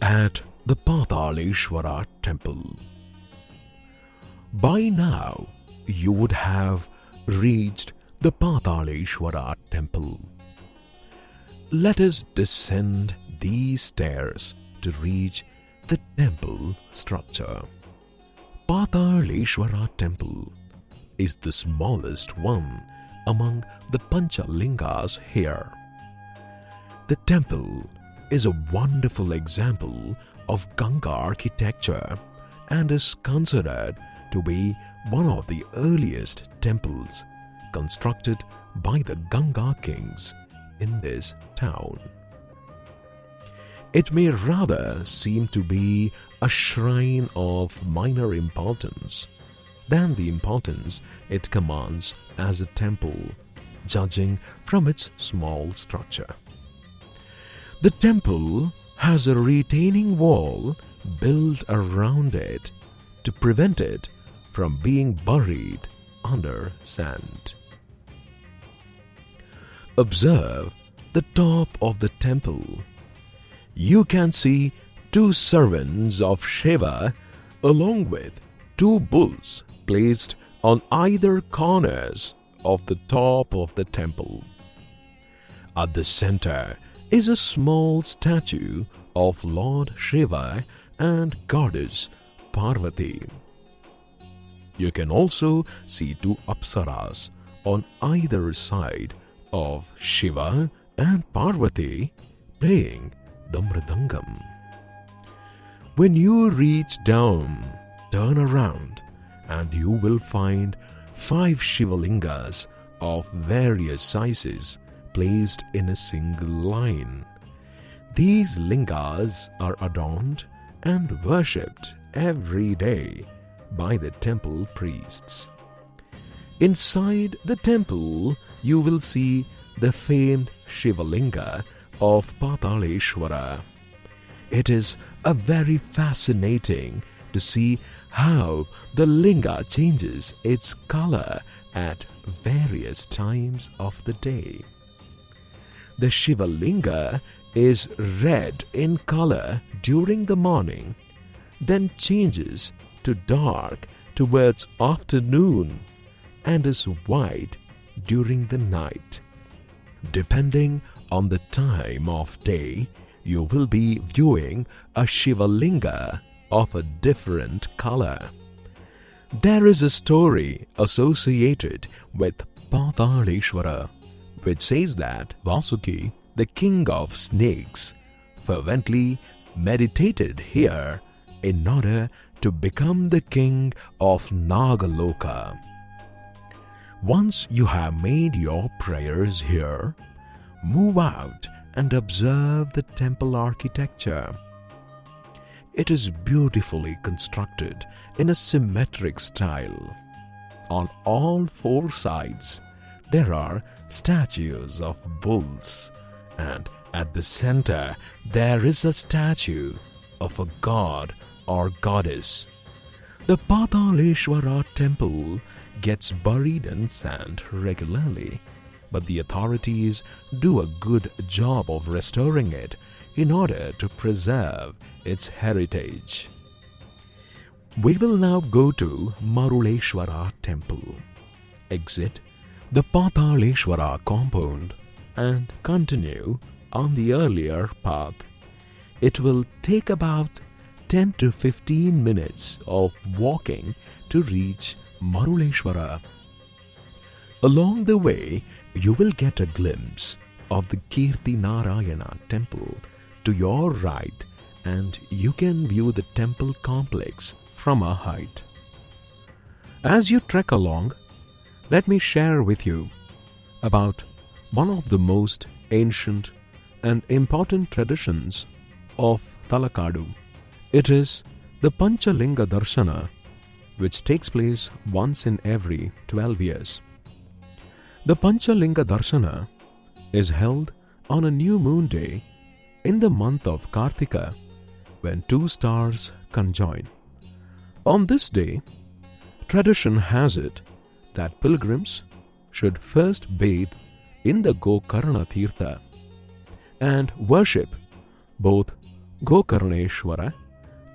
at the Pataleshwara temple. By now, you would have reached the Pataleshwara temple. Let us descend these stairs to reach the temple structure. Pataleshwara temple is the smallest one among the Panchalingas here. The temple is a wonderful example of Ganga architecture and is considered to be one of the earliest temples constructed by the Ganga kings in this town. It may rather seem to be a shrine of minor importance than the importance it commands as a temple, judging from its small structure. The temple has a retaining wall built around it to prevent it from being buried under sand. Observe the top of the temple. You can see two servants of Shiva along with two bulls placed on either corners of the top of the temple. At the center is a small statue of Lord Shiva and Goddess Parvati. You can also see two apsaras on either side of Shiva and Parvati playing the mridangam. When you reach down, turn around and you will find 5 Shivalingas of various sizes placed in a single line. These lingas are adorned and worshipped every day by the temple priests. Inside the temple, you will see the famed Shivalinga of Pataleshwara. It is a very fascinating to see how the linga changes its color at various times of the day. The Shivalinga is red in color during the morning, then changes to dark towards afternoon and is white during the night. Depending on the time of day, you will be viewing a Shivalinga of a different color. There is a story associated with Pataleshwara which says that Vasuki, the king of snakes, fervently meditated here in order to become the king of Nagaloka. Once you have made your prayers here, move out and observe the temple architecture. It is beautifully constructed in a symmetric style. On all 4 sides, there are statues of bulls, and at the center, there is a statue of a god or goddess. The Pataleshwara temple gets buried in sand regularly, but the authorities do a good job of restoring it in order to preserve its heritage. We will now go to Maruleshwara temple, exit the Pataleshwara compound and continue on the earlier path. It will take about 10 to 15 minutes of walking to reach Maruleshwara. Along the way, you will get a glimpse of the Kirti Narayana temple to your right, and you can view the temple complex from a height. As you trek along, let me share with you about one of the most ancient and important traditions of Talakadu. It is the Panchalinga Darshana, which takes place once in every 12 years. The Panchalinga Darshana is held on a new moon day in the month of Kartika, when 2 stars conjoin. On this day, tradition has it that pilgrims should first bathe in the Gokarna Tirtha and worship both Gokarneshwara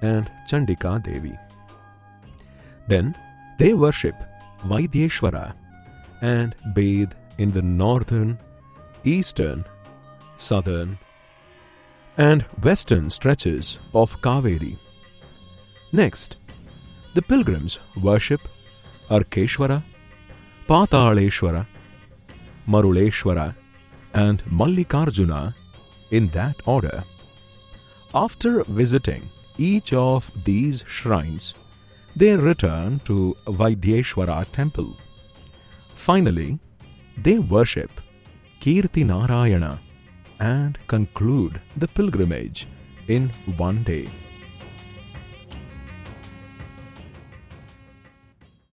and Chandika Devi. Then they worship Vaidyeshwara and bathe in the northern, eastern, southern and western stretches of Kaveri. Next, the pilgrims worship Arkeshwara, Pataleshwara, Maruleshwara and Mallikarjuna in that order. After visiting each of these shrines, they return to Vaidyeshwara temple. Finally, they worship Kirti Narayana and conclude the pilgrimage in one day.